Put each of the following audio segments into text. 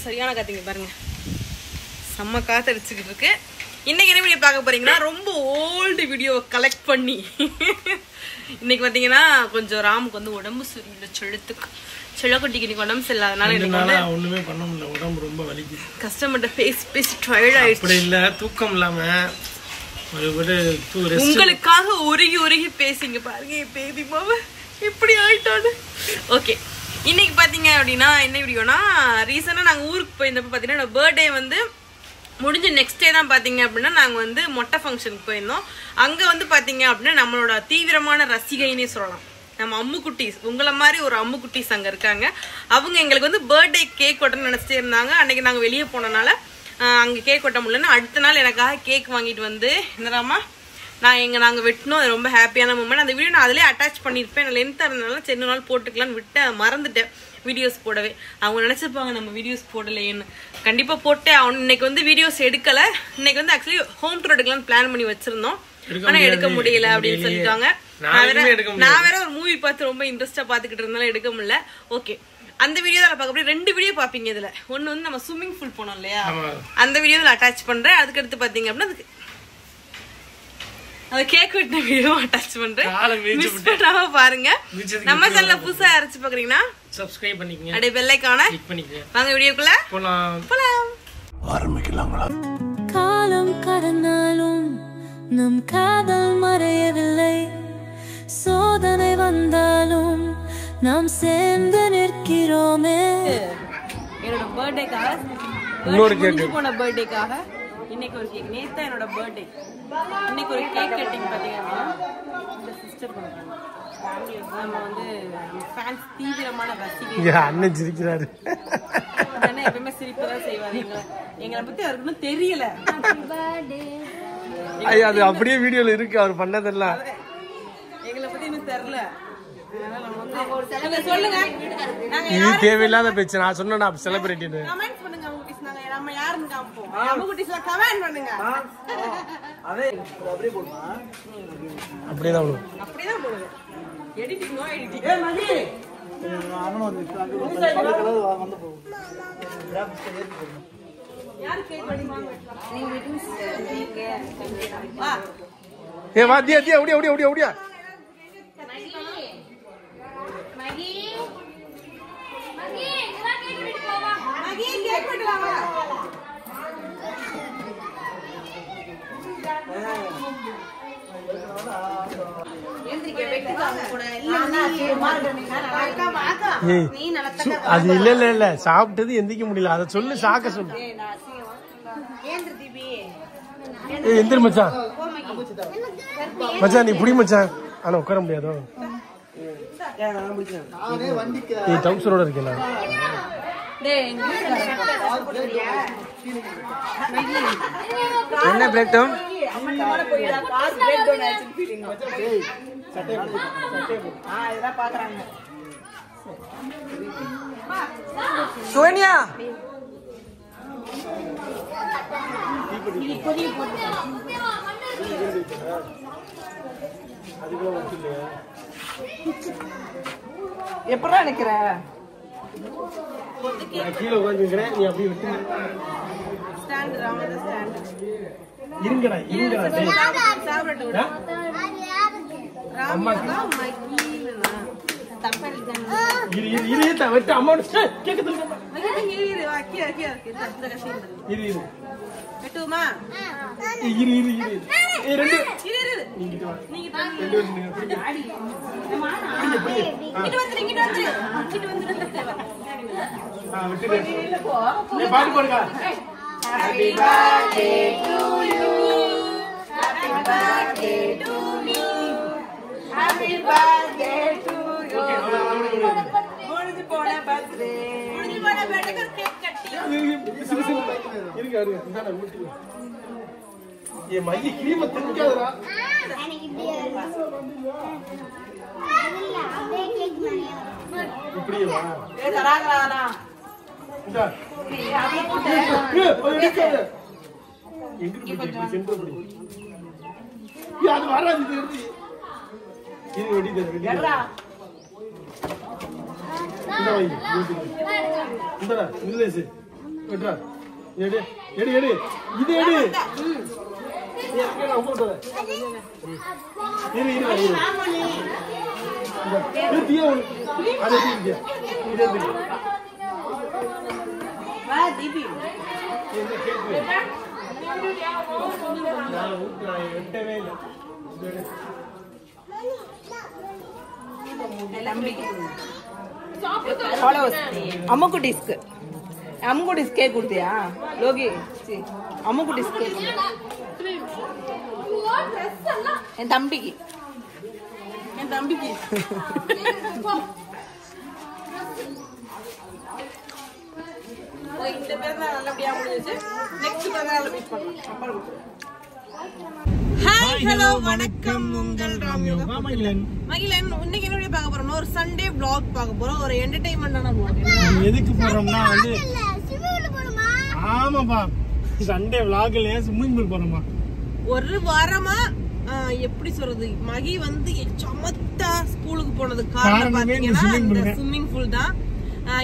சரியான காத்துங்க பாருங்க, செம்ம காத்து அடிச்சுக்கிட்டு இருக்கு. இன்னைக்கு என்ன வீடியோ பார்க்க போறீங்கன்னா, ரொம்ப ஓல்டு வீடியோ கலெக்ட் பண்ணி இன்னைக்கு பாத்தீங்கன்னா கொஞ்சம் ராமுக்கு வந்து உடம்பு சரியில்லை, செல்லக்குட்டிக்கு இன்னைக்கு உடம்பு சரியில்லாதனால ஒண்ணுமே பண்ண முடியல, உடம்பு ரொம்ப வலிக்குது. கஸ்டமர்கிட்ட பேசி டயர்ட் ஆயிடுச்சு. அப்படி இல்ல, தூக்கம் இல்லாம உங்களுக்காக உருகி பேசிங்க பாருங்க. பேபி மாமா இப்படி ஆயிட்டானு. ஓகே, இன்னைக்கு பாத்தீங்க அப்படின்னா என்ன வீடியோனா, ரீசெண்டா நாங்க ஊருக்கு போயிருந்தப்ப பாத்தீங்கன்னா பர்த்டே வந்து முடிஞ்ச நெக்ஸ்ட் டே தான் பாத்தீங்க அப்படின்னா நாங்க வந்து மொட்டை ஃபங்க்ஷனுக்கு போயிருந்தோம். அங்க வந்து பாத்தீங்க அப்படின்னா நம்மளோட தீவிரமான ரசிகைன்னே சொல்லலாம், நம்ம அம்முக்குட்டீஸ், உங்களை மாதிரி ஒரு அம்முக்குட்டீஸ் அங்க இருக்காங்க. அவங்க எங்களுக்கு வந்து பர்த்டே கேக் வெட்டணும்னு நினைச்சிட்டே இருந்தாங்க. அன்னைக்கு நாங்க வெளியே போனனால அங்க கேக் வெட்ட முடியலன்னு அடுத்த நாள் எனக்காக கேக் வாங்கிட்டு வந்து என்னடாமா நாங்க வெட்டினோம். அது ரொம்ப ஹாப்பியான மூமெண்ட். அந்த வீடியோ நான் அதிலே அட்டாச் பண்ணியிருப்பேன். லென்த்தாக இருந்தனால சரி நாள் போட்டுக்கலான்னு விட்டு மறந்துட்டேன் வீடியோஸ் போடவே. அவங்க நினைச்சிருப்பாங்க நம்ம வீடியோஸ் போடலையேன்னு. கண்டிப்பா போட்டேன். அவன் இன்னைக்கு வந்து வீடியோஸ் எடுக்கல. இன்னைக்கு வந்து ஆக்சுவலி ஹோம் டூர் எடுக்கலாம்னு பிளான் பண்ணி வச்சிருந்தோம், ஆனா எடுக்க முடியல அப்படின்னு சொல்லிட்டாங்க. நான் வேற ஒரு மூவி பார்த்து ரொம்ப இன்ட்ரெஸ்டா பாத்துக்கிட்டு இருந்தாலும் எடுக்க முடியல. ஓகே, அந்த வீடியோ தான் பார்க்க 2 வீடியோ பாப்பீங்க. இதுல ஒண்ணு வந்து நம்ம ஸ்விம்மிங் பூல் போனோம் இல்லையா, அந்த வீடியோ அட்டாச் பண்றேன். அதுக்கு அடுத்து பாத்தீங்க அப்படின்னா அது கேக் வெட்டின வீடியோ அட்டாச் பண்றேன். மிஸ் பண்ணாம பாருங்க. நம்ம சேனல்ல புதுசா அரைச்சு பாக்குறீங்கன்னா சப்ஸ்கிரைப் பண்ணிக்கங்க, அப்படியே பெல் ஐகானை கிளிக் பண்ணிக்கங்க. வாங்க வீடியோக்குள்ள போலாம். ஆரம்பிக்கலாங்களா? காலம் கடந்தாலும் நம் காதல் மறையவில்லை, சோதனை வந்தாலும் நாம் சேர்ந்து நிற்கிறோமே. என்னோட பர்த்டேக்காக, இன்னொரு கேக் போன பர்த்டேக்காக இன்னைக்கு ஒரு கேக். நேத்தா என்னோட பர்த்டே, இன்னைக்கு ஒரு கேக் கட்டிங் பாத்தீங்கன்னா இந்த சிஸ்டர் பண்றாங்க. நம்ம வந்து ஃபேன்ஸ், தீவிரமான ரசிகை. அண்ணன் சிரிக்கிறாரு. அண்ணன் எப்பவுமே சிரிப்பதான் செய்வாரு. எங்களை பத்தி அவருக்கு தெரியல. அது அப்படியே வீடியோல இருக்கு அவர் பண்ணதெல்லாம். எங்களை பத்தி இன்னும் தெரியல. சொல்லுங்க, இது தேவையில்லாத பேச்சு. நான் சொன்னா செலிபிரிட்டி கமெண்ட் பண்ணுங்க. நம்ம யாருன்னு காமிப்போம். அம்முக்குட்டீஸ்ல கமெண்ட் பண்ணுங்க. அப்படியே போடுமா? அப்படியே தான் போடுவோம். அப்படியே தான் போடுங்க. Editing no editing. ஏய் மதி, அவனோ வந்து கலர் வந்து போகும். யார் கேக் வெட்டிவாங்க? நீங்க வெட்டிங்ஸ் நீங்க வா. ஏ வா, தியா தியா ஓடியா ஓடியா ஓடியா ஓடியா. மகி இவா கேக் வெட்டி போவா. மகி கேக் வெட்டுவாங்க. அது இல்ல சாப்பிட்டது எந்திக்க முடியல. அத சொல்லு, சாக்க சொல்லு. எந்திர மச்சான், மச்சான் நீ புடி மச்சான். ஆனா உட்கார முடியாதோ, நீ டவுசரோட இருக்கல. என்ன பிளேட்டும் சோனியா எப்படா நிக்கிற? கீழே உட்காந்துக்கிறேன், நீ அப்படியே விட்டு ஸ்டாண்ட். Ramada stand. இருங்கடா சாப்பிடட்டு அம்மா பாட்டு போடுங்க. Happy birthday to you. Happy birthday to me. Happy birthday to you. முடிஞ்சு போன birthday. முடிஞ்சு போன बेटर केक कटी இருங்க இருங்க இந்தாடா ஊட்டி ये மல்லி கிரீம் தின்காதடா எனக்கு இப்படி இல்ல அப்படியே கேக் மாதிரி இப்படியே வா ए கராகரானா இந்தா அப்படியே போட்டு எடுக்காத எங்க இப்படி சென்டர் இப்படி அது வராது இது எடுத்து இது வெடி எறா இந்த வை இந்தடா நில்லேசி வெட்றா எடு எடு எடு இது எடு நான் போட்டு இரு இரு இரு இந்த தீய அது தீங்க இது எடு வா தீபி இந்த கேக் நான் வெட்டவே இல்ல अम्मू डिस्क अम्मू डिस्क केक कुड़तिया लोगी अम्मू डिस्क केक என் தம்பிக்கு இந்த பேர் தான் நல்லபடியா முடிஞ்சிச்சு நெக்ஸ்ட் பிறந்தநாள் மீட் பண்ணலாம் ஹாய் ஹலோ வணக்கம் உங்கள் ராம்யோகா மகிழன் இன்னைக்கு என்ன பார்க்க போறோம்னா ஒரு சண்டே vlog பார்க்க போறோம் ஒரு என்டர்டெயின்மெண்டான vlog எதுக்கு போறோம்னா வந்து ஸ்விமிங்ல போறோமா ஆமாப்பா சண்டே vlogல ஸ்விமிங் பூல் போறோமா ஒரு வாரமா எப்படி சொல்றது மகி வந்து சமத்தா ஸ்கூலுக்கு போனது காரணம் பாத்தீங்கன்னா இந்த ஸ்விம்மிங் பூல் தான்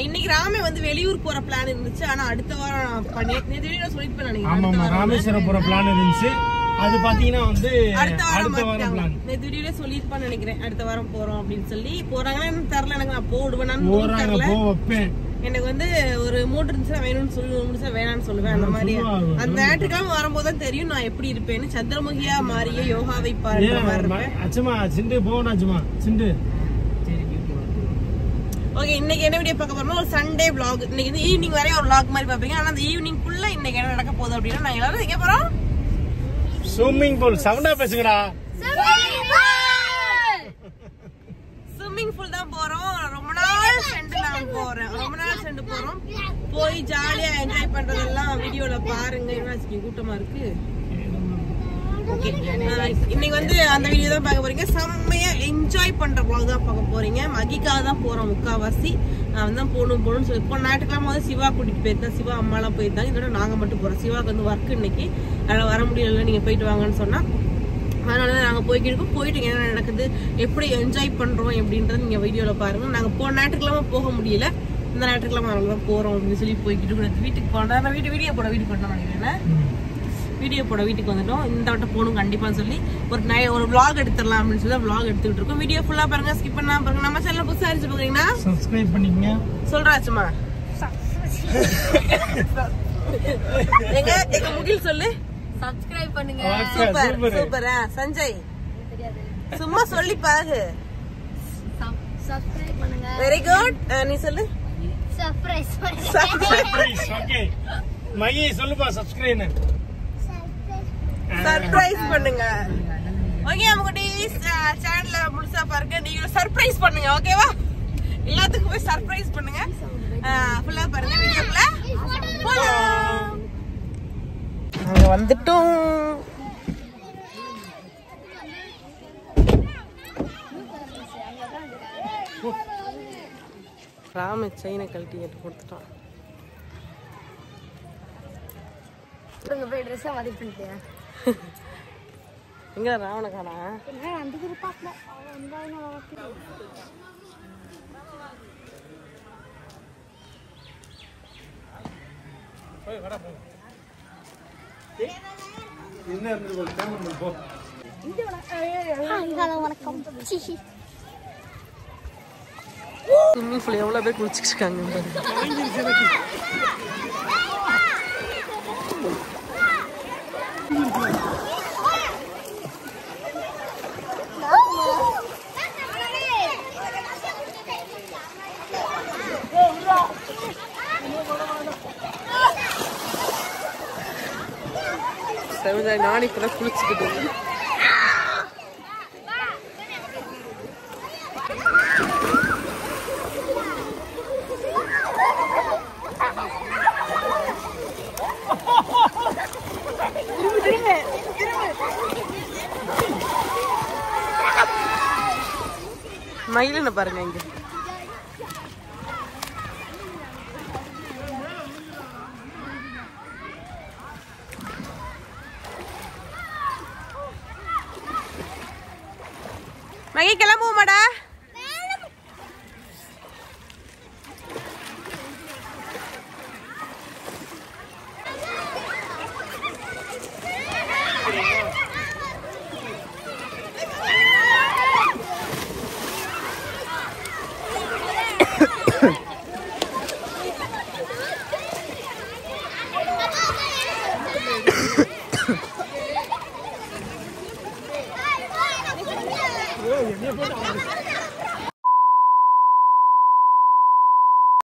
இன்னைக்கு ராமே வந்து வெளியூர் போற பிளான் இருந்துச்சு ஆனா அடுத்த வாரம் சொல்லிட்டு நினைக்கிறேன் ராமேஸ்வரம் போற பிளான் இருந்துச்சு அது பாத்தீங்கன்னா வந்து அடுத்த வாரம் பிளான் வீடியோல சொல்லிருப்பான்னு நினைக்கிறேன் அடுத்த வாரம் போறோம் அப்படின்னு சொல்லி போறாங்கன்னு தெரியல எனக்கு நான் போடுவேன் எனக்கு வந்து ஒரு 3 நிமிஷம் வேணும்னு சொல்லி 1 நிமிஷம் வேணாம்னு சொல்லுவேன் அந்த மாதிரி அந்த ஞாயிற்றுக்கிழமை வரும்போது தான் தெரியும் நான் எப்படி இருப்பேன்னு சந்திரமுகியா மாறிய யோகாவை பாருங்க மாதிரி இருப்பேன் அச்சமா சிண்டு போகணும் அச்சமா சிண்டு ஓகே இன்னைக்கு என்ன வீடியோ பார்க்க போறோம்னா ஒரு சண்டே vlog இன்னைக்கு வந்து ஈவினிங் வரையும் ஒரு vlog மாதிரி பாப்பீங்க ஆனா அந்த ஈவினிங் குள்ள இன்னைக்கு என்ன நடக்க போகுது அப்படின்னா நான் எல்லாரும் எங்க போறோம் ஸ்விம்மிங் பூல் சவுண்டா பேசுங்கடா ஸ்விம்மிங் பூல் தான் போறோம் ரொம்ப நாள் சென்று போறோம் போய் ஜாலியா என்ஜாய் பண்றதெல்லாம் வீடியோல பாருங்க என்ன கூட்டமா இருக்கு இன்னைக்கு வந்து அந்த வீடியோ தான் பார்க்க போறீங்க செம்மையா என்ஜாய் பண்ற vlog தான் பார்க்க போறீங்க மகிக்காக தான் போறோம் முக்காவாசி நான் வந்து போகணும்னு சொல்லி இப்போ ஞாயிற்றுக்கிழமை வந்து சிவா கூட்டிட்டு போயிருந்தேன் சிவா அம்மாலாம் போயிருந்தாங்க இதோட நாங்க மட்டும் போறோம் சிவாக்கு வந்து ஒர்க் இன்னைக்கு அதனால வர முடியல நீங்க போயிட்டு வாங்கன்னு சொன்னா அதனாலதான் நாங்க போயிட்டு என்ன நடக்குது எப்படி என்ஜாய் பண்றோம் எப்படின்றது நீங்க வீடியோல பாருங்க நாங்க போன ஞாயிற்றுக்கிழமை போக முடியல இந்த ஞாயிற்றுக்கிழமை நாங்க போறோம் அப்படின்னு சொல்லி போய்கிட்டு வீட்டுக்கு போனோம் வீடியோ போட வீட்டுக்கு போட்டோம் நினைக்கிறேன் வீடியோ போட வீட்டுக்கு வந்துட்டோம் இந்த வட்டம் போகணும் கண்டிப்பான்னு சொல்லி ஒரு vlog எடுத்துடலாம் அப்படின்னு சொல்லி vlog எடுத்துக்கிட்டு இருக்கோம் வீடியோ ஃபுல்லா பாருங்க ஸ்கிப் பண்ணாம பாருங்க நம்ம சேனல் புதுசா இருந்துச்சு பாக்குறீங்கன்னா சப்ஸ்கிரைப் பண்ணிக்கங்க சொல்றாச்சுமா எங்க முகில் சொல்லு சப்ஸ்கிரைப் பண்ணுங்க சூப்பர் சஞ்சய் சும்மா சொல்லி பாரு சப்ஸ்கிரைப் பண்ணுங்க வெரி குட் நீ சொல்லு சர்ப்ரைஸ் சர்ப்ரைஸ் ஓகே மகி சொல்லுப்பா சர்ப்ரைஸ் பண்ணுங்க ஓகே நமக்கு சேனல்ல முழுசா பாருங்க நீங்க சர்ப்ரைஸ் பண்ணுங்க ஓகேவா எல்லாத்துக்கும் போய் சர்ப்ரைஸ் பண்ணுங்க ஃபுல்லா பாருங்க வீடியோக்குள்ள போலாம் நாங்க வந்துட்டோம் ராம செயினை கழட்டி எடுத்து கொடுத்துட்டான் போய் ட்ரெஸ் மாத்தி பண்ணிட்டியா எங்க ராவண காணா அந்த பாக்கல வணக்கம் ஸ்விம்மிங் பூல் எவ்வளவு பேர் குளிச்சுட்டு இருக்காங்க நானே இப்பதான் குளிச்சுக்கிட்டு மயிலுன்னு பாருங்க இங்க. மகி கிளம்புவோமாடா?